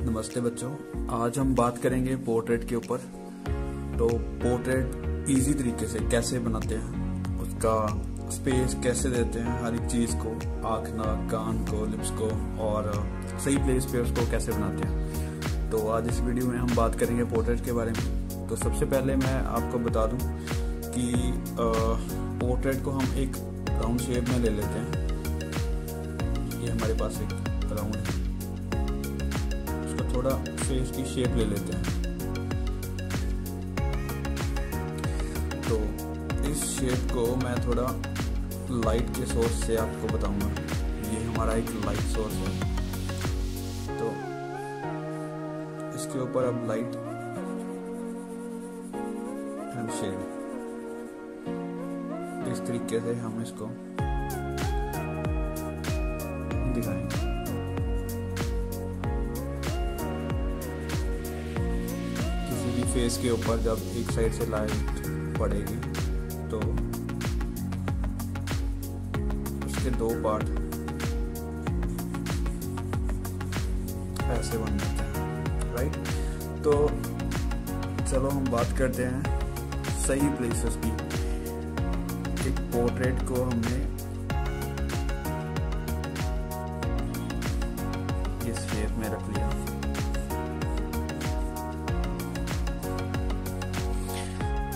नमस्ते बच्चों, आज हम बात करेंगे पोर्ट्रेट के ऊपर। तो पोर्ट्रेट इजी तरीके से कैसे बनाते हैं, उसका स्पेस कैसे देते हैं हर एक चीज़ को, आँख, नाक, कान को, लिप्स को, और सही प्लेस पे उसको कैसे बनाते हैं। तो आज इस वीडियो में हम बात करेंगे पोर्ट्रेट के बारे में। तो सबसे पहले मैं आपको बता दूं कि पोर्ट्रेट को हम एक राउंड शेप में ले लेते हैं। ये हमारे पास एक राउंड है, उसका थोड़ा फेस की शेप ले लेते हैं। तो इस शेप को मैं थोड़ा लाइट के सोर्स से आपको बताऊंगा। ये हमारा एक लाइट सोर्स है, तो इसके ऊपर अब लाइट एंड शेड, इस तरीके से हम इसको दिखाएंगे। किसी भी फेस के ऊपर जब एक साइड से लाइट पड़ेगी तो उसके दो पार्ट ऐसे बन जाते हैं, राइट। तो चलो हम बात करते हैं सही प्लेसेस की। एक पोर्ट्रेट को हमने इस शेप में रख लिया।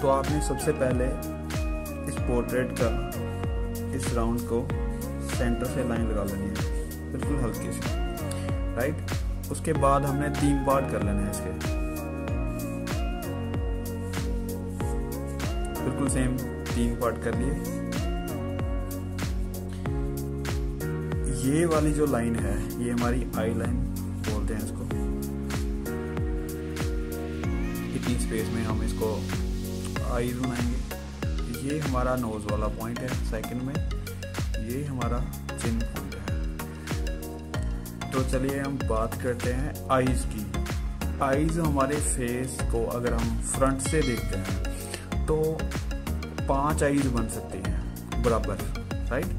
तो आपने सबसे पहले इस पोर्ट्रेट का इस राउंड को सेंटर से लाइन लगा लेनी है, बिल्कुल हल्की सी, राइट। उसके बाद हमने 3 पार्ट कर लेने हैं इसके, बिल्कुल सेम 3 पार्ट कर लिए। ये वाली जो लाइन है ये हमारी आई लाइन बोलते हैं इसको। इतनी स्पेस में हम इसको आईज बनाएंगे। ये हमारा नोज वाला पॉइंट है सेकंड में, ये हमारा चिन पॉइंट है। तो चलिए हम बात करते हैं आईज की। आईज हमारे फेस को अगर हम फ्रंट से देखते हैं तो 5 आईज बन सकती हैं बराबर, राइट।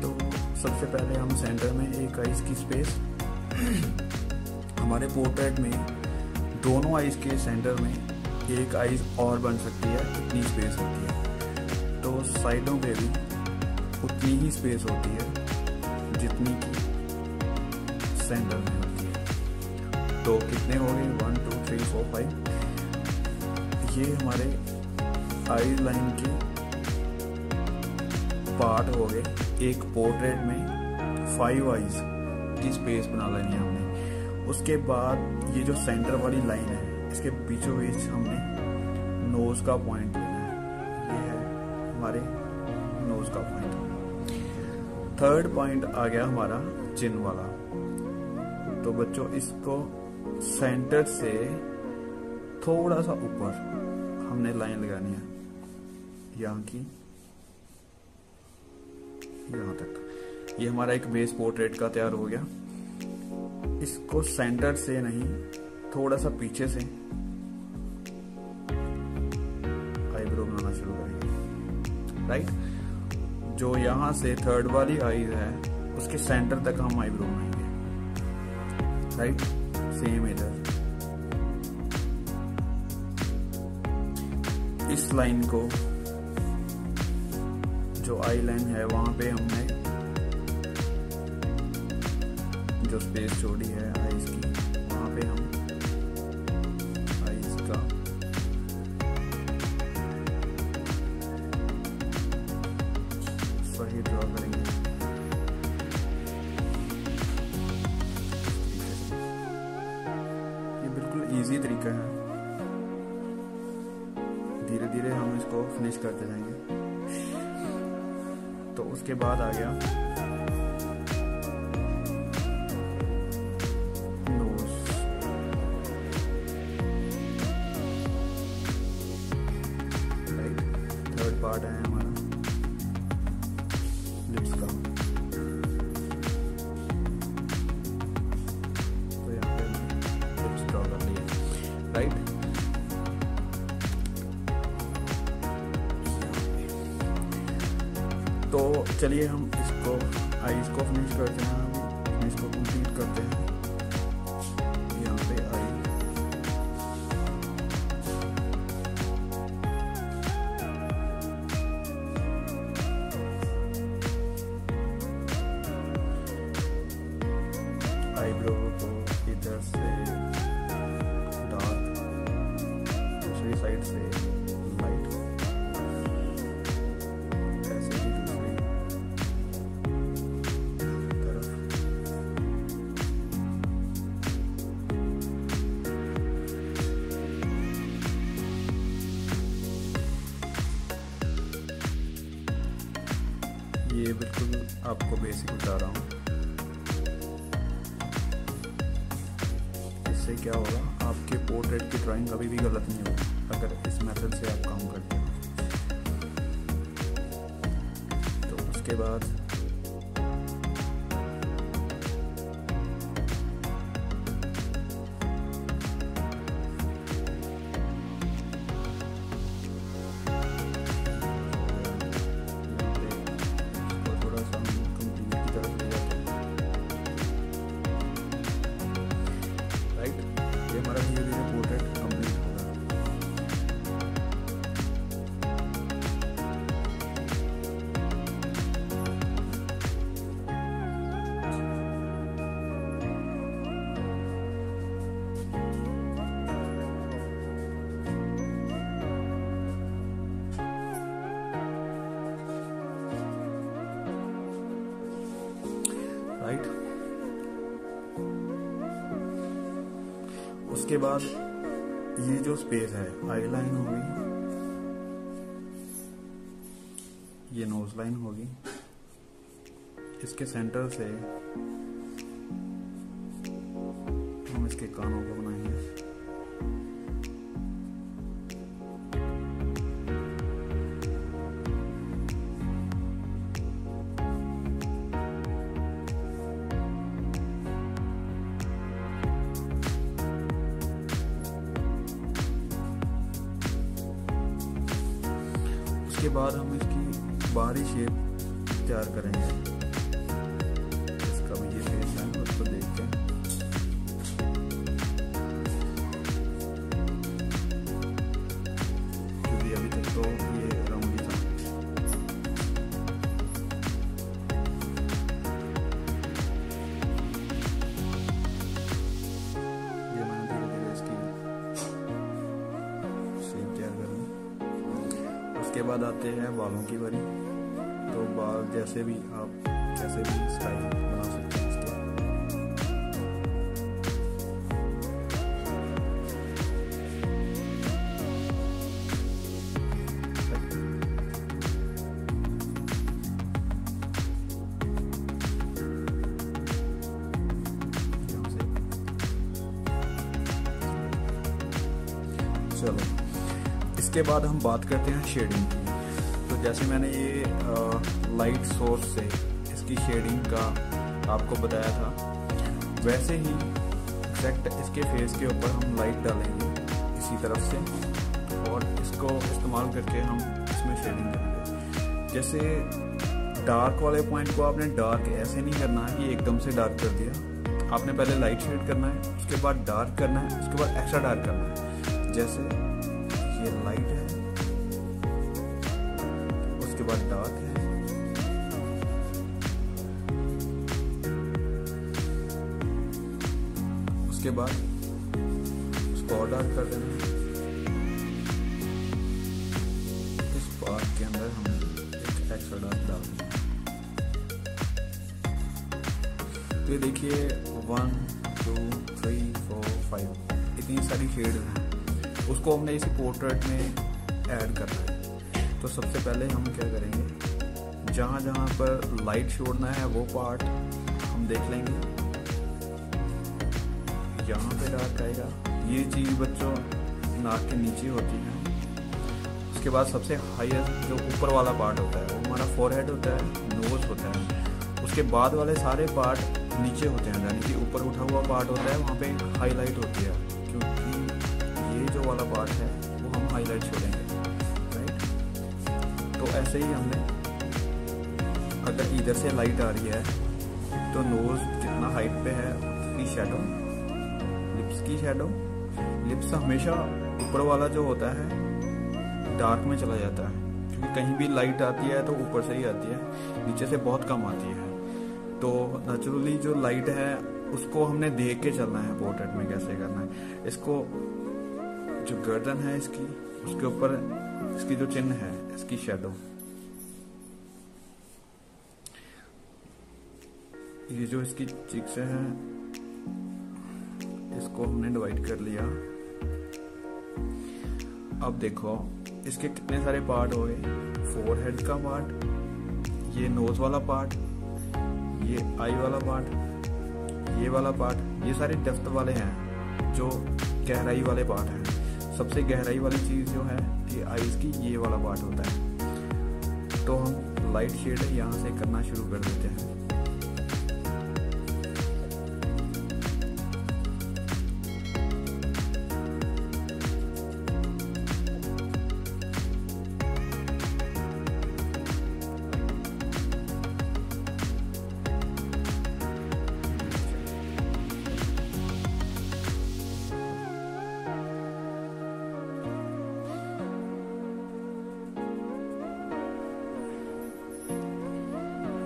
तो सबसे पहले हम सेंटर में एक आईज की स्पेस, हमारे पोर्ट्रेट में दोनों आईज के सेंटर में एक आईज और बन सकती है, इतनी स्पेस होती है। तो साइडों पे भी उतनी ही स्पेस होती है जितनी की सेंटर में होती है। तो कितने हो गए, 1 2 3 4 5। ये हमारे आई लाइन के पार्ट हो गए। एक पोर्ट्रेट में 5 आईज की स्पेस बना लेनी है हमने। उसके बाद ये जो सेंटर वाली लाइन है इसके बीचों बीच हमने नोज का पॉइंट लेना है। ये है हमारे नोज का पॉइंट। थर्ड पॉइंट आ गया हमारा चिन वाला। तो बच्चों इसको सेंटर से थोड़ा सा ऊपर हमने लाइन लगानी है, यहाँ की यहाँ तक। ये हमारा एक बेस पोर्ट्रेट का तैयार हो गया। इसको सेंटर से नहीं, थोड़ा सा पीछे से आईब्रो बनाना शुरू करेंगे, राइट। जो यहां से थर्ड वाली आईज है उसके सेंटर तक हम आईब्रो बनाएंगे, राइट। सेम इधर इस लाइन को, जो आई लाइन है वहां पे हमने जो स्पेस छोड़ी है आईज की, वहां पे हम आईज का सही ड्रॉ करेंगे। ये बिल्कुल इजी तरीका है, धीरे धीरे हम इसको फिनिश करते जाएंगे। तो उसके बाद आ गया नोज। राइट, थर्ड पार्ट है हमारा लिप्स का। तो यहाँ पे लिप्स ड्रॉ कर लिए, राइट। तो चलिए हम इसको आईज को फिनिश करते हैं, अभी इसको कंप्लीट करते हैं। आईब्रो को इधर से डार्क, दूसरी साइड से लाइट, ऐसे ही दूसरी तरफ। ये बिल्कुल आपको बेसिक बता रहा हूँ। इससे क्या होगा, आपके पोर्ट्रेट की ड्राइंग कभी भी गलत नहीं होगी अगर इस मेथड से आप काम करते हैं। तो उसके बाद हमारा धीरे धीरे पोर्ट्रेट कंप्लीट होगा। राइट, उसके बाद ये जो स्पेस है, आई लाइन होगी, ये नोज लाइन होगी, इसके सेंटर से हम इसके कानों को बनाएंगे। उसके बाद हम इसकी बाहरी शेप तैयार करेंगे। इसका भी ये फेस है, उसको देखते हैं। क्योंकि अभी तक तो ये राउंड ही था। ये मैंने धीरे धीरे इसकी शेप तैयार कर ली। उसके बाद आते हैं बालों की बारी। तो बाल जैसे भी आप कैसे भी स्टाइल बना सकते हैं इसके। चलो, इसके बाद हम बात करते हैं शेडिंग की। तो जैसे मैंने ये लाइट सोर्स से इसकी शेडिंग का आपको बताया था, वैसे ही एग्जैक्ट इसके फेस के ऊपर हम लाइट डालेंगे इसी तरफ से, और इसको इस्तेमाल करके हम इसमें शेडिंग करेंगे। जैसे डार्क वाले पॉइंट को आपने डार्क ऐसे नहीं करना है कि एकदम से डार्क कर दिया। आपने पहले लाइट शेड करना है, उसके बाद डार्क करना है, उसके बाद एक्स्ट्रा डार्क करना है। जैसे ये लाइट है, उसके बाद डार्क है, उसके बाद उसको और डार्क कर देना है। इस पार्ट के अंदर हम एक एक्स्ट्रा डार्क डाल देंगे। तो ये देखिए 1 2 3 4 5 इतनी सारी शेड हैं, उसको हमने इसी पोर्ट्रेट में ऐड करना है। तो सबसे पहले हम क्या करेंगे, जहाँ जहाँ पर लाइट छोड़ना है वो पार्ट हम देख लेंगे। यहाँ पे डार्क आएगा, ये चीज़ बच्चों नाक के नीचे होती है। उसके बाद सबसे हाईएस्ट जो ऊपर वाला पार्ट होता है वो हमारा फोरहेड होता है, नोज होता है। उसके बाद वाले सारे पार्ट नीचे होते हैं, यानी कि ऊपर उठा हुआ पार्ट होता है, वहाँ पे हाईलाइट होती है, क्योंकि ये जो वाला पार्ट है वो हम हाईलाइट छोड़ेंगे। राइट, तो ऐसे ही हमने, अगर इधर से लाइट आ रही है तो नोज जितना हाइट पे है उसकी शैडो, लिप्स की शैडो, लिप्स हमेशा ऊपर वाला जो होता है डार्क में चला जाता है, क्योंकि कहीं भी लाइट आती है तो ऊपर से ही आती है, नीचे से बहुत कम आती है। तो नेचुरली जो लाइट है उसको हमने देख के चलना है पोर्ट्रेट में कैसे करना है। इसको जो गर्दन है इसकी, उसके ऊपर इसकी जो चिन्ह है इसकी शैडो, ये जो इसकी चिक्स है इसको हमने डिवाइड कर लिया। अब देखो इसके कितने सारे पार्ट हो गए, फोरहेड का पार्ट, ये नोज वाला पार्ट, ये आई वाला पार्ट, ये वाला पार्ट, ये सारे डेप्थ वाले हैं जो गहराई वाले पार्ट हैं। सबसे गहराई वाली चीज जो है ये आईज की, ये वाला पार्ट होता है। तो हम लाइट शेड यहाँ से करना शुरू कर देते हैं।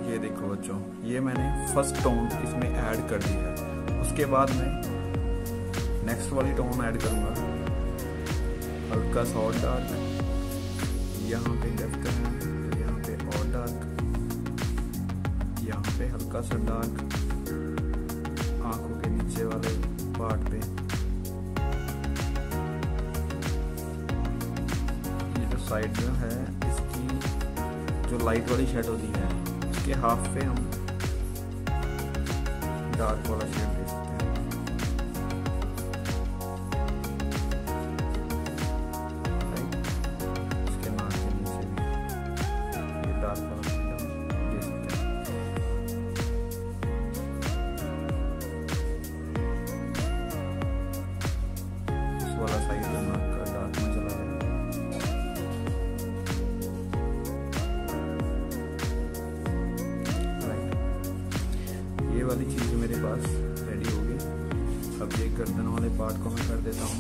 ये देखो बच्चों, ये मैंने फर्स्ट टोन इसमें ऐड कर दिया है। उसके बाद मैं नेक्स्ट वाली टोन ऐड करूंगा, हल्का सा और डार्क, यहाँ पे लेफ्ट है, यहाँ पे और डार्क, यहाँ पे हल्का सा डार्क, आंखों के नीचे वाले पार्ट पे। ये जो साइड जो है इसकी जो लाइट वाली शेड होती है के हाफ पे हम डार्क वाला शेड दे सकते हैं। राइट, इसके नाक के नीचे भी ये डार्क वाला शेड हम दे सकते हैं। इस वाला साइड नाक का डार्क में चला गया। ये वाली चीज मेरे पास रेडी हो गई। अब ये गर्दन वाले पार्ट को मैं कर देता हूँ।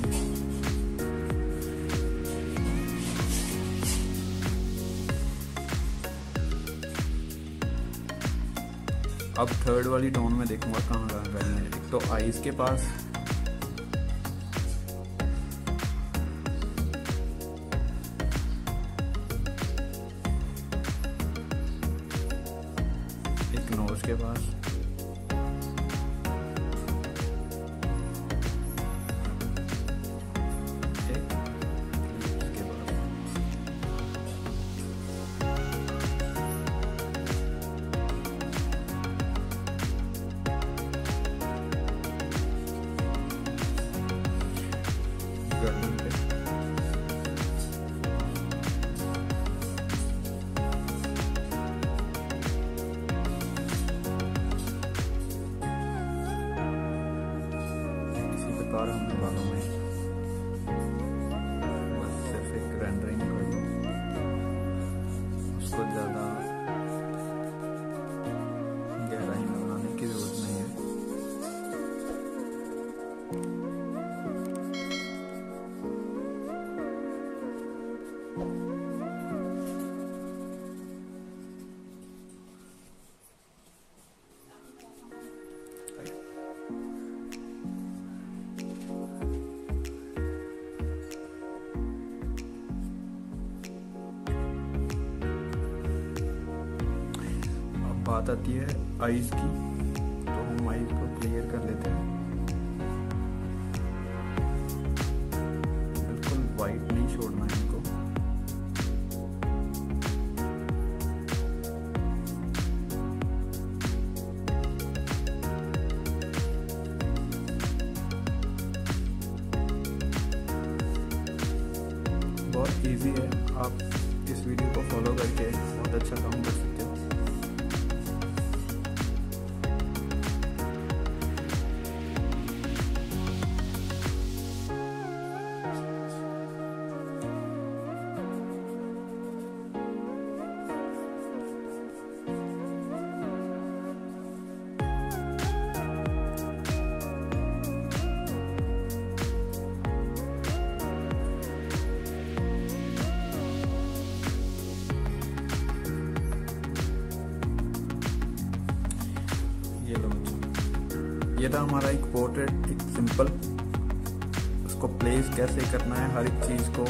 अब थर्ड वाली टोन में देखूंगा कहाँ करनी है। एक तो आईज के पास, एक नोज के पास, गर्दन पे, इसी प्रकार हमने बालों में बस सिर्फ एक रेंडरिंग कर लो, उसको ज्यादा गहराई में बनाने की जरूरत नहीं है। बात आती है आईज की, तो हम आईज को क्लियर कर लेते हैं। बिल्कुल वाइट नहीं छोड़ना है इनको। बहुत इजी है, आप इस वीडियो को फॉलो करके बहुत अच्छा काम कर सकते हो। ये था हमारा एक पोर्ट्रेट, एक सिंपल। उसको प्लेस कैसे करना है, हर एक चीज़ को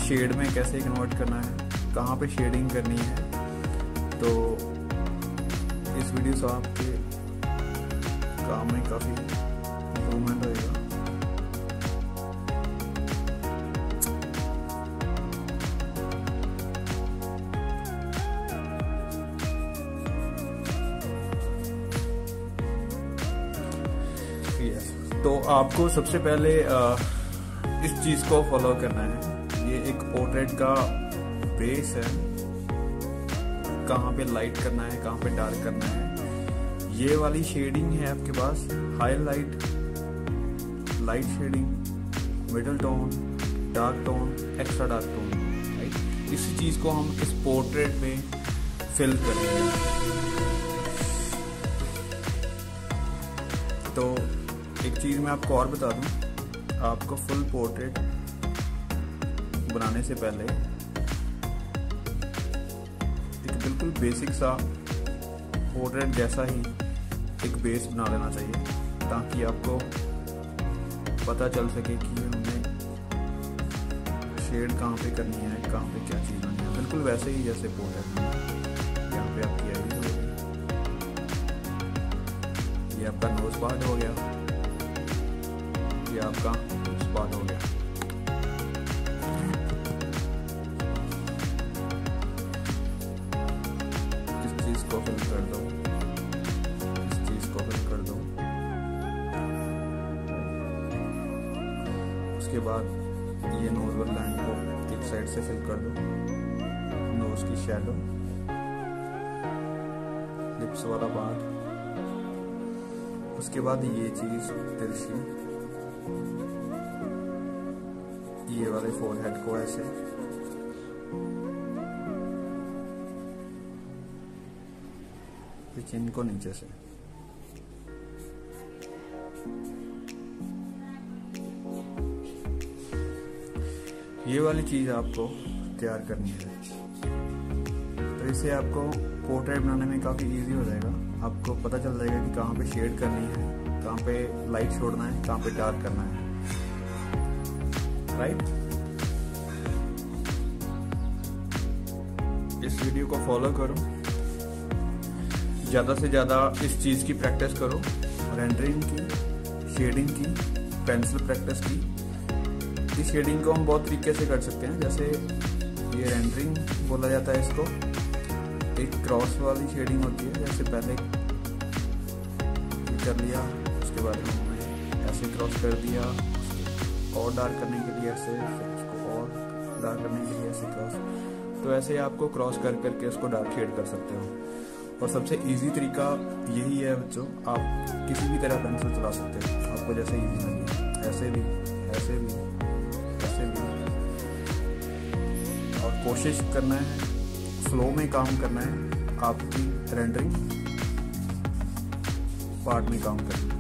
शेड में कैसे कन्वर्ट करना है, कहाँ पे शेडिंग करनी है। तो इस वीडियो से आपके काम में काफ़ी इम्प्रूवमेंट होगा। तो आपको सबसे पहले इस चीज को फॉलो करना है। ये एक पोर्ट्रेट का बेस है, कहाँ पे लाइट करना है, कहाँ पे डार्क करना है। ये वाली शेडिंग है आपके पास, highlight, light shading, middle tone, dark tone, extra dark tone, right. इसी चीज को हम इस पोर्ट्रेट में फिल करेंगे। तो एक चीज मैं आपको और बता दूं, आपको फुल पोर्ट्रेट बनाने से पहले एक बिल्कुल बेसिक सा पोर्ट्रेट जैसा ही एक बेस बना लेना चाहिए, ताकि आपको पता चल सके कि हमें शेड कहाँ पे करनी है, कहाँ पे क्या चीज करनी है। बिल्कुल वैसे ही जैसे पोर्ट्रेट यहाँ पे आपकी आई होगी। ये आपका नोज पार्ट हो गया, ये आपका स्पॉट हो गया। इस चीज को फिल कर दो, इस चीज को फिल कर दो। उसके बाद ये नोज वाली लाइन को एक साइड से फिल कर दो, नोज की शैडो, लिप्स वाला पार्ट। उसके बाद ये चीज तिरछी, ये वाले फोरहेड को ऐसे, चिन को नीचे से। ये वाली चीज आपको तैयार करनी है। तो इससे आपको पोर्ट्रेट बनाने में काफी इजी हो जाएगा। आपको पता चल जाएगा कि कहाँ पे शेड करनी है, कहाँ पे लाइट छोड़ना है, कहाँ पे डार्क करना है, राइट। इस वीडियो को फॉलो करो, ज्यादा से ज्यादा इस चीज की प्रैक्टिस करो, रेंडरिंग की, शेडिंग की, पेंसिल प्रैक्टिस की। इस शेडिंग को हम बहुत तरीके से कर सकते हैं, जैसे ये रेंडरिंग बोला जाता है इसको। एक क्रॉस वाली शेडिंग होती है, जैसे पहले कर लिया, उसके बाद हमने ऐसे क्रॉस कर दिया, और डार्क करने के लिए ऐसे, फिर उसको और डार्क करने के लिए ऐसे क्रॉस। तो ऐसे आपको क्रॉस कर करके उसको डार्क शेड कर सकते हो। और सबसे इजी तरीका यही है बच्चों, आप किसी भी तरह पेंसिल चला सकते हो, आपको जैसे इजी लगे, ऐसे भी, ऐसे भी, ऐसे भी। और कोशिश करना है फ्लो में काम करना है, आपकी रेंडरिंग पार्ट में काम करना है।